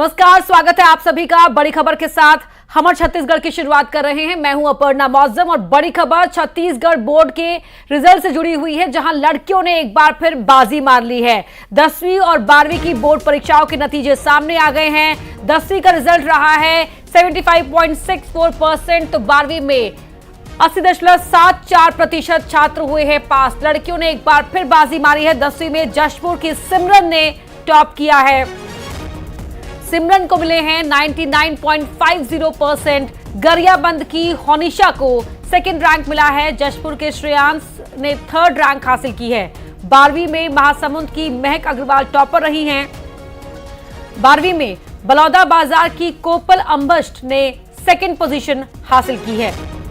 नमस्कार, स्वागत है आप सभी का बड़ी खबर के साथ। हमर छत्तीसगढ़ की शुरुआत कर रहे हैं। मैं हूं अपर्णा मौजम और बड़ी खबर छत्तीसगढ़ बोर्ड के रिजल्ट से जुड़ी हुई है, जहां लड़कियों ने एक बार फिर बाजी मार ली है। 10वीं और 12वीं की बोर्ड परीक्षाओं के नतीजे सामने आ गए हैं। 10वीं का रिजल्ट रहा है 75.64%, तो 12वीं में 80.74% छात्र हुए हैं पास। लड़कियों ने एक बार फिर बाजी मारी है। 10वीं में जशपुर की सिमरन ने टॉप किया है। सिमरन को मिले हैं 99.50%। गरियाबंद की होनिशा को सेकंड रैंक मिला है। जशपुर के श्रेयांश ने थर्ड रैंक हासिल की है। 12वीं में महासमुंद की महक अग्रवाल टॉपर रही हैं। 12वीं में बलौदा बाजार की कोपल अंबस्ट ने सेकंड पोजीशन हासिल की है।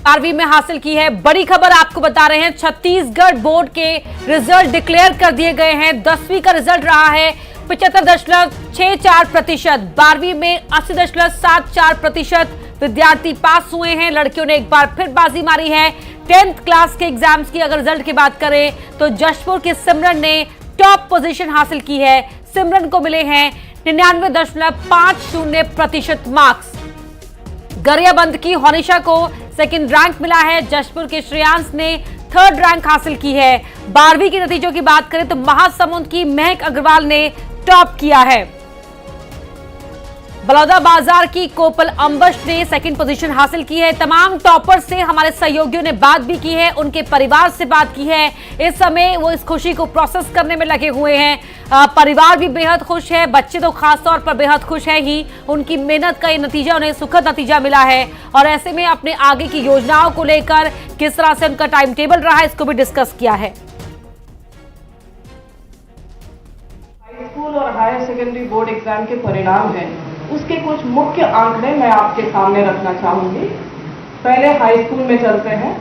बारहवीं में हासिल की है। बड़ी खबर आपको बता रहे हैं, छत्तीसगढ़ बोर्ड के रिजल्ट डिक्लेयर कर दिए गए हैं। 10वीं का रिजल्ट रहा है 75.64%। 12वीं में 80.74% विद्यार्थी पास हुए हैं। लड़कियों ने एक बार फिर बाजी मारी है। 10th क्लास के एग्जाम्स की अगर रिजल्ट की बात करें तो जशपुर के सिमरन ने टॉप पोजीशन हासिल की है। सिमरन को मिले हैं 99.50% मार्क्स। गरियाबंद की होनिशा को सेकंड रैंक मिला है। जशपुर के श्रेयांश ने थर्ड रैंक हासिल की है। 12वीं के नतीजों की बात करें तो महासमुंद की महक अग्रवाल ने टॉप किया है। बलौदा बाजार की कोपल अंबस्ट ने सेकंड पोजीशन हासिल की है। तमाम टॉपर से हमारे सहयोगियों ने बात भी की है, उनके परिवार से बात की है। इस समय वो इस खुशी को प्रोसेस करने में लगे हुए हैं। परिवार भी बेहद खुश है, बच्चे तो खासतौर पर बेहद खुश है ही। उनकी मेहनत का ये नतीजा, उन्हें सुखद नतीजा मिला है। और ऐसे में अपने आगे की योजनाओं को लेकर किस तरह से उनका टाइम टेबल रहा है, इसको भी डिस्कस किया है। हाई स्कूल और हायर सेकेंडरी बोर्ड एग्जाम के परिणाम हैं, उसके कुछ मुख्य आंकड़े मैं आपके सामने रखना चाहूंगी। पहले हाई स्कूल में चलते हैं।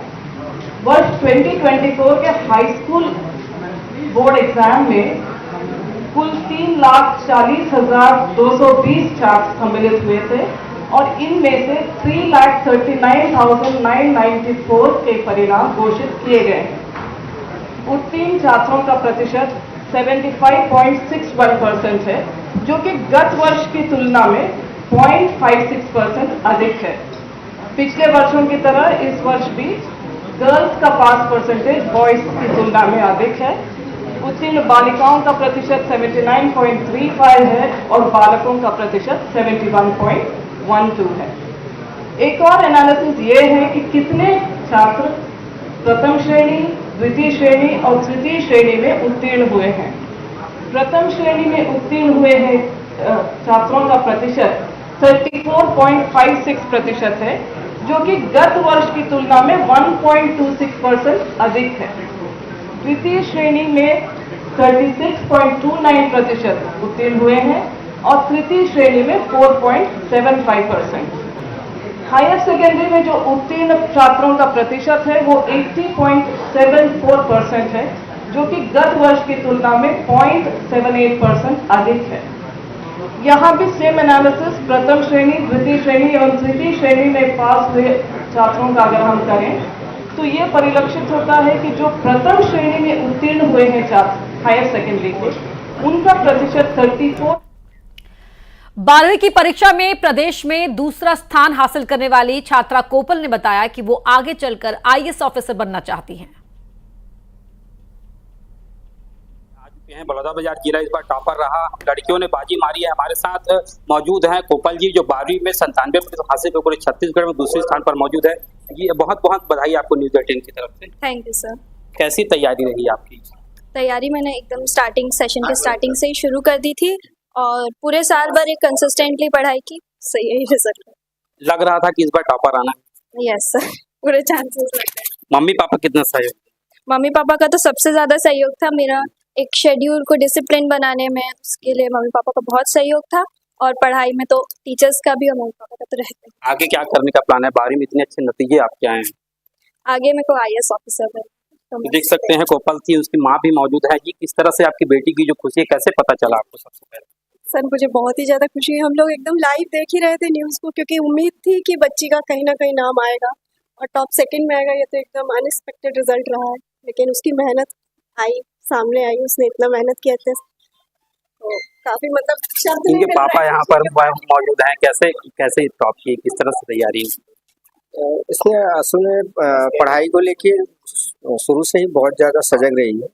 वर्ष 2024 के हाई स्कूल बोर्ड एग्जाम में कुल 3,40,220 छात्र सम्मिलित हुए थे और इनमें से 3,39,994 के परिणाम घोषित किए गए हैं। उत्तीर्ण छात्रों का प्रतिशत 75.61% है, जो कि गत वर्ष की तुलना में 0.56% अधिक है। पिछले वर्षों की तरह इस वर्ष भी गर्ल्स का पास परसेंटेज बॉयज की तुलना में अधिक है। उत्तीर्ण बालिकाओं का प्रतिशत 79.35 है और बालकों का प्रतिशत 71.12 है। एक और एनालिसिस ये है कि कितने छात्र प्रथम श्रेणी, द्वितीय श्रेणी और तृतीय श्रेणी में उत्तीर्ण हुए हैं। प्रथम श्रेणी में उत्तीर्ण हुए हैं छात्रों का प्रतिशत 34.56% है, जो कि गत वर्ष की तुलना में 1.26% अधिक है। द्वितीय श्रेणी में 36.29% उत्तीर्ण हुए हैं और तृतीय श्रेणी में 4.75%। हायर सेकेंडरी में जो उत्तीर्ण छात्रों का प्रतिशत है वो 80.74% है, जो कि गत वर्ष की तुलना में 0.78% अधिक है। यहाँ भी सेम एनालिसिस प्रथम श्रेणी, द्वितीय श्रेणी और तृतीय श्रेणी में पास हुए छात्रों का अगर हम करें तो ये परिलक्षित होता है कि जो प्रथम श्रेणी में उत्तीर्ण हुए हैं छात्र हायर सेकेंडरी के, उनका प्रतिशत 34। 12वीं की परीक्षा में प्रदेश में दूसरा स्थान हासिल करने वाली छात्रा कोपल ने बताया कि वो आगे चलकर आईएएस ऑफिसर बनना चाहती हैं। बलौदा बाजार जिला इस बार टॉपर रहा। लड़कियों ने बाजी मारी है। हमारे साथ मौजूद हैं कोपल जी, जो 12वीं में 97% हासिल कर पूरे छत्तीसगढ़ में दूसरे स्थान पर मौजूद है। ये बहुत बहुत बधाई आपको न्यूज़ 18 की तरफ से। Thank you sir. कैसी तैयारी रही आपकी? तैयारी मैंने एकदम सेशन के स्टार्टिंग से ही शुरू कर दी थी और पूरे साल भर एक कंसिस्टेंटली पढ़ाई की, सही है रिजल्ट। लग रहा था कि इस बार टॉपर आना? यस सर, पूरे चांसेस लग रहे हैं। मम्मी पापा कितना सहयोग? मम्मी पापा का तो सबसे ज्यादा सहयोग था। मेरा एक शेड्यूल को डिसिप्लिन बनाने में, उसके लिए मम्मी पापा का बहुत सहयोग था और पढ़ाई में तो टीचर्स का भी और मम्मी पापा का तो रहता है। आगे क्या करने का प्लान है? 12वीं में इतने अच्छे नतीजे आपके आए हैं। आगे मेरे को आईएएस ऑफिसर बनना। तो देख सकते हैं कोपल थी, उसकी माँ भी मौजूद है। जी, किस तरह से आपकी बेटी की जो खुशी है, कैसे पता चला आपको? सबसे पहले सर मुझे बहुत ही ज़्यादा खुशी है। हम लोग एकदम लाइव देख ही रहे थे न्यूज़ को, क्योंकि उम्मीद थी कि बच्ची का कहीं ना कहीं नाम आएगा और टॉप सेकंड में आएगा। ये तो एकदम अनएक्सपेक्टेड रिजल्ट रहा है, लेकिन उसकी मेहनत आई, सामने आई, उसने इतना मेहनत किया था तो काफ़ी मतलब शब्द नहीं इनके मिल पापा रहे हैं। यहाँ पर मौजूद हैं, कैसे कैसे टॉप की, किस तरह से तैयारी? इसने असल में पढ़ाई को लेके शुरू से ही बहुत ज़्यादा सजग रही है।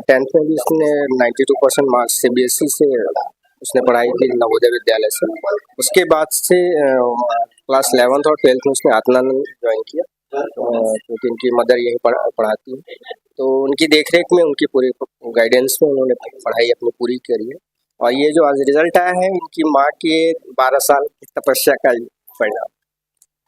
10th में भी इसने 92% मार्क्स CBSE से उसने पढ़ाई की, नवोदय विद्यालय से। उसके बाद से क्लास 11th और 12th में उसने आत्मानंद ज्वाइन किया, क्योंकि उनकी मदर यहीं पढ़ाती है, तो उनकी देखरेख में, उनकी पूरी गाइडेंस में उन्होंने पढ़ाई अपनी पूरी करी है। और ये जो आज रिजल्ट आया है, इनकी माँ की 12 साल की तपस्या का परिणाम।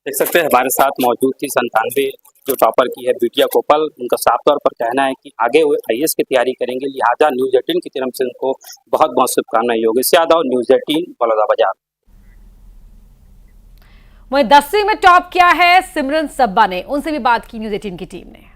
देख सकते हैं हमारे साथ मौजूद थी 97 जो टॉपर की है बिटिया कोपल। उनका साफ तौर पर कहना है कि आगे वो IAS की तैयारी करेंगे, लिहाजा न्यूज़ 18 की तरफ से उनको बहुत बहुत शुभकामनाएं। योगेश यादव, न्यूज़ 18, बलौदाबाजार। वहीं 10वीं में टॉप किया है सिमरन सब्बा ने, उनसे भी बात की न्यूज़ 18 की टीम ने।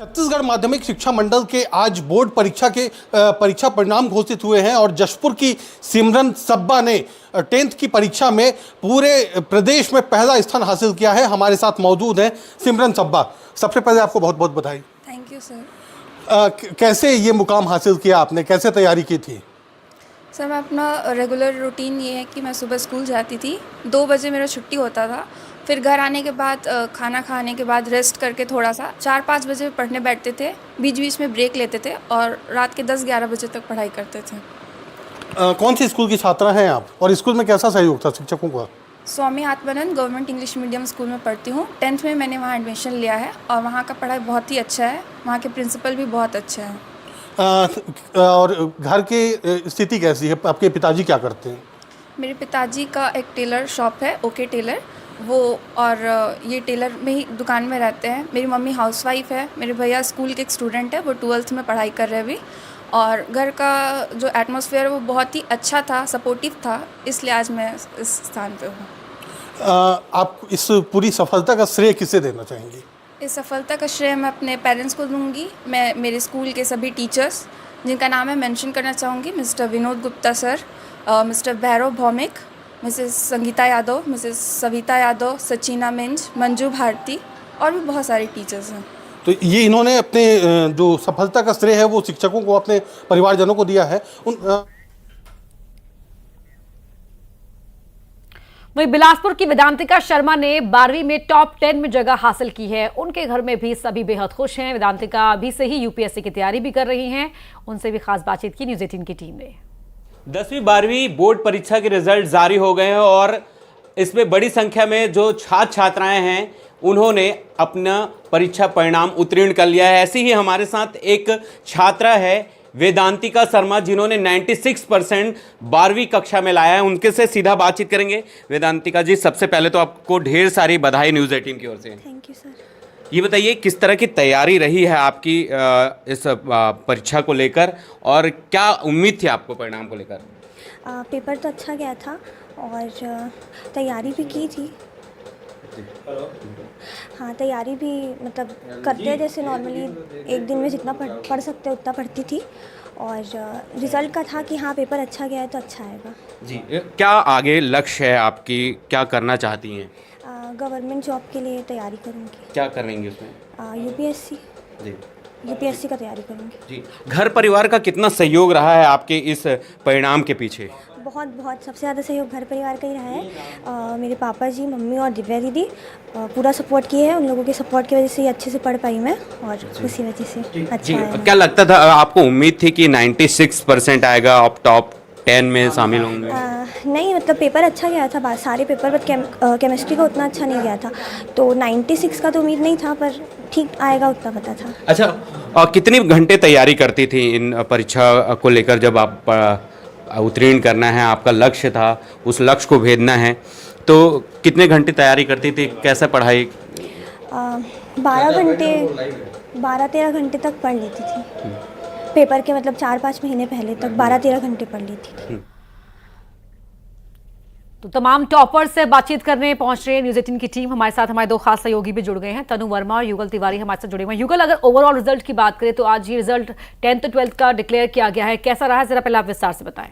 छत्तीसगढ़ माध्यमिक शिक्षा मंडल के आज बोर्ड परीक्षा के परीक्षा परिणाम घोषित हुए हैं और जशपुर की सिमरन सब्बा ने 10th की परीक्षा में पूरे प्रदेश में पहला स्थान हासिल किया है। हमारे साथ मौजूद हैं सिमरन सब्बा। सबसे पहले आपको बहुत बहुत बधाई। Thank you sir. कैसे ये मुकाम हासिल किया आपने, कैसे तैयारी की थी? सर मैं अपना रेगुलर रूटीन ये है कि मैं सुबह स्कूल जाती थी, 2 बजे मेरा छुट्टी होता था, फिर घर आने के बाद खाना खाने के बाद रेस्ट करके थोड़ा सा 4-5 बजे पढ़ने बैठते थे, बीच बीच में ब्रेक लेते थे और रात के 10-11 बजे तक पढ़ाई करते थे। कौन सी स्कूल की छात्रा हैं आप और स्कूल में कैसा सहयोग था शिक्षकों का? Swami Atmanand government English medium school में पढ़ती हूँ। 10th में मैंने वहाँ एडमिशन लिया है और वहाँ का पढ़ाई बहुत ही अच्छा है, वहाँ के प्रिंसिपल भी बहुत अच्छे हैं। और घर की स्थिति कैसी है? आपके पिताजी क्या करते हैं? मेरे पिताजी का एक टेलर शॉप है, ओके टेलर, वो और ये टेलर में ही दुकान में रहते हैं। मेरी मम्मी हाउसवाइफ है, मेरे भैया स्कूल के एक स्टूडेंट है, वो 12th में पढ़ाई कर रहे हैं अभी। और घर का जो एटमॉस्फेयर है वो बहुत ही अच्छा था, सपोर्टिव था, इसलिए आज मैं इस स्थान पे हूँ। आप इस पूरी सफलता का श्रेय किसे देना चाहेंगी? इस सफलता का श्रेय मैं अपने पेरेंट्स को दूंगी, मैं मेरे स्कूल के सभी टीचर्स जिनका नाम मैं मेंशन करना चाहूँगी, Mister Vinod Gupta sir, Mister Bhairav Bhaumik, Mrs Sangeeta Yadav, Mrs Savita Yadav, Sachina Minj, Manju Bharati और भी बहुत सारे टीचर्स हैं। तो ये इन्होंने अपने जो सफलता का श्रेय है वो शिक्षकों को, अपने परिवारजनों को दिया है। वहीं बिलासपुर की वेदांतिका शर्मा ने 12वीं में टॉप 10 में जगह हासिल की है। उनके घर में भी सभी बेहद खुश हैं। वेदांतिका अभी से ही UPSC की तैयारी भी कर रही हैं। उनसे भी खास बातचीत की न्यूज़ 18 की टीम ने। 10वीं 12वीं बोर्ड परीक्षा के रिजल्ट जारी हो गए हैं और इसमें बड़ी संख्या में जो छात्र छात्राएं हैं उन्होंने अपना परीक्षा परिणाम उत्तीर्ण कर लिया है। ऐसी ही हमारे साथ एक छात्रा है वेदांतिका शर्मा, जिन्होंने 96% 12वीं कक्षा में लाया है। उनके से सीधा बातचीत करेंगे। वेदांतिका जी, सबसे पहले तो आपको ढेर सारी बधाई न्यूज़ 18 की ओर से। Thank you sir. ये बताइए किस तरह की तैयारी रही है आपकी इस परीक्षा को लेकर और क्या उम्मीद थी आपको परिणाम को लेकर? पेपर तो अच्छा गया था और तैयारी भी की थी। हाँ, तैयारी भी मतलब करते हैं जैसे नॉर्मली एक दिन में जितना पढ़ सकते उतना पढ़ती थी और रिज़ल्ट का था कि हाँ पेपर अच्छा गया है तो अच्छा आएगा। जी, क्या आगे लक्ष्य है आपकी, क्या करना चाहती हैं? गवर्नमेंट जॉब के लिए तैयारी करूँगी। क्या करेंगी उसमें? UPSC। जी, UPSC का तैयारी करूँगी। जी, घर परिवार का कितना सहयोग रहा है आपके इस परिणाम के पीछे? बहुत सबसे ज़्यादा सहयोग घर परिवार का ही रहा है। मेरे पापा जी, मम्मी और दिव्या दीदी पूरा सपोर्ट किए हैं। उन लोगों के सपोर्ट की वजह से ही अच्छे से पढ़ पाई मैं और उसी वजह से अच्छा आया। क्या लगता था, आपको उम्मीद थी कि 96% आएगा, आप टॉप 10 में शामिल होंगे? नहीं, मतलब पेपर अच्छा गया था, सारे पेपर, बट केमिस्ट्री का उतना अच्छा नहीं गया था, तो 96 का तो उम्मीद नहीं था, पर ठीक आएगा उतना पता था। अच्छा, कितने घंटे तैयारी करती थी इन परीक्षा को लेकर? जब आप उत्तीर्ण करना है, आपका लक्ष्य था, उस लक्ष्य को भेदना है, तो कितने घंटे तैयारी करती थी? कैसे पढ़ाई? 12-13 घंटे तक पढ़ लेती थी। पेपर के मतलब 4-5 महीने पहले तक 12-13 घंटे पढ़ लेती थी। तो तमाम टॉपर से बातचीत करने पहुंच रहे हैं न्यूज़ 18 की टीम। हमारे साथ हमारे 2 खास सहयोगी भी जुड़ गए हैं, तनु वर्मा और युगल तिवारी हमारे साथ जुड़े हुए हैं। युगल, अगर ओवरऑल रिजल्ट की बात करें तो आज ये रिजल्ट 10th और 12th का डिक्लेयर किया गया है, कैसा रहा? जरा पहले आप विस्तार से बताएं।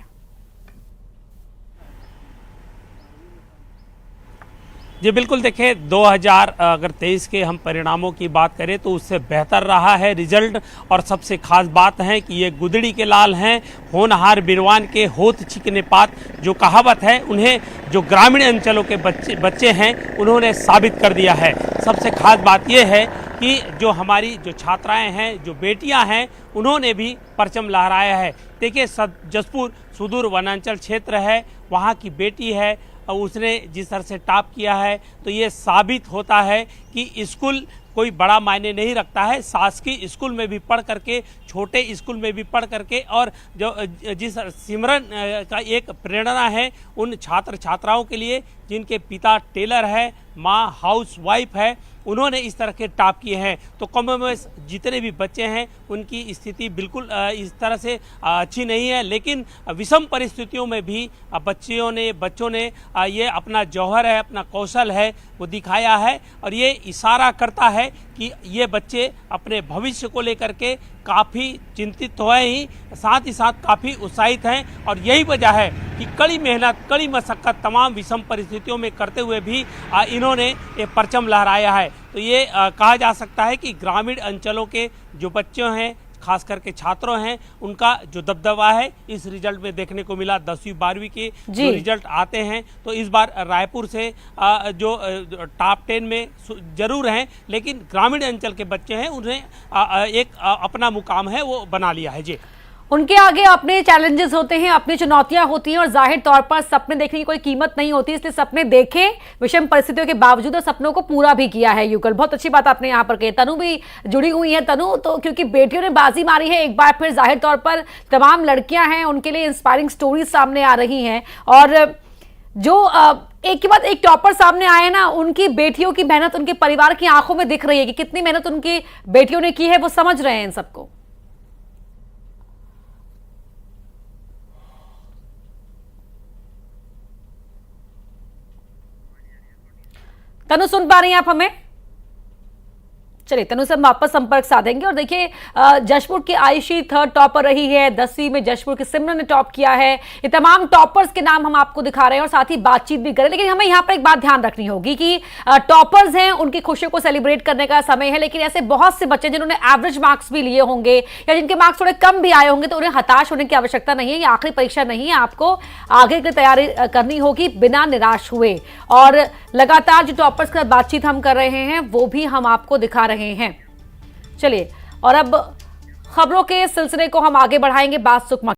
जी बिल्कुल, देखिए 2023 के हम परिणामों की बात करें तो उससे बेहतर रहा है रिजल्ट। और सबसे खास बात है कि ये गुदड़ी के लाल हैं, होनहार बिरवान के होत चिकने पात, जो कहावत है उन्हें जो ग्रामीण अंचलों के बच्चे हैं उन्होंने साबित कर दिया है। सबसे खास बात यह है कि जो हमारी जो छात्राएं हैं, जो बेटियां हैं, उन्होंने भी परचम लहराया है। देखिए जशपुर सुदूर वनांचल क्षेत्र है, वहाँ की बेटी है और उसने जिस तरह से टॉप किया है तो ये साबित होता है कि स्कूल कोई बड़ा मायने नहीं रखता है। शासकीय स्कूल में भी पढ़ करके, छोटे स्कूल में भी पढ़ करके, और जो जिस सिमरन का एक प्रेरणा है उन छात्र छात्राओं के लिए जिनके पिता टेलर है, माँ हाउस वाइफ है, उन्होंने इस तरह के टॉप किए हैं। तो कम जितने भी बच्चे हैं उनकी स्थिति बिल्कुल इस तरह से अच्छी नहीं है, लेकिन विषम परिस्थितियों में भी बच्चों ने ये अपना जौहर है, अपना कौशल है वो दिखाया है। और ये इशारा करता है कि ये बच्चे अपने भविष्य को लेकर के काफ़ी चिंतित तो हैं ही साथ काफ़ी उत्साहित हैं। और यही वजह है कि कड़ी मेहनत, कड़ी मशक्क़त तमाम विषम परिस्थितियों में करते हुए भी इन्होंने ये परचम लहराया है। तो ये कहा जा सकता है कि ग्रामीण अंचलों के जो बच्चे हैं, खास करके छात्रों हैं, उनका जो दबदबा है इस रिजल्ट में देखने को मिला। 10वीं 12वीं के जो रिजल्ट आते हैं तो इस बार रायपुर से जो टॉप 10 में जरूर हैं, लेकिन ग्रामीण अंचल के बच्चे हैं उन्हें एक अपना मुकाम है वो बना लिया है। जी, उनके आगे अपने चैलेंजेस होते हैं, अपनी चुनौतियां होती हैं और जाहिर तौर पर सपने देखने की कोई कीमत नहीं होती, इसलिए सपने देखे विषम परिस्थितियों के बावजूद और सपनों को पूरा भी किया है। युगल, बहुत अच्छी बात आपने यहाँ पर कही। तनु भी जुड़ी हुई है। तनु, तो क्योंकि बेटियों ने बाजी मारी है एक बार फिर, जाहिर तौर पर तमाम लड़कियां हैं उनके लिए इंस्पायरिंग स्टोरीज सामने आ रही हैं। और जो एक के बाद एक टॉपर सामने आए ना, उनकी बेटियों की मेहनत उनके परिवार की आंखों में दिख रही है कि कितनी मेहनत उनकी बेटियों ने की है, वो समझ रहे हैं इन सबको। तनु, सुन पा रही हैं आप हमें? चलिए, तनु से हम वापस संपर्क साधेंगे। और देखिए, जशपुर की आयुषी 3rd टॉपर रही है, 10वीं में जशपुर की सिमरन ने टॉप किया है। ये तमाम टॉपर्स के नाम हम आपको दिखा रहे हैं और साथ ही बातचीत भी करें। लेकिन हमें यहाँ पर एक बात ध्यान रखनी होगी कि टॉपर्स हैं, उनकी खुशियों को सेलिब्रेट करने का समय है, लेकिन ऐसे बहुत से बच्चे जिन्होंने एवरेज मार्क्स भी लिए होंगे या जिनके मार्क्स थोड़े कम भी आए होंगे, तो उन्हें हताश होने की आवश्यकता नहीं है। ये आखिरी परीक्षा नहीं है, आपको आगे की तैयारी करनी होगी बिना निराश हुए। और लगातार जो टॉपर्स के साथ बातचीत हम कर रहे हैं वो भी हम आपको दिखा रहे हैं। चलिए, और अब खबरों के सिलसिले को हम आगे बढ़ाएंगे। बात सुकमा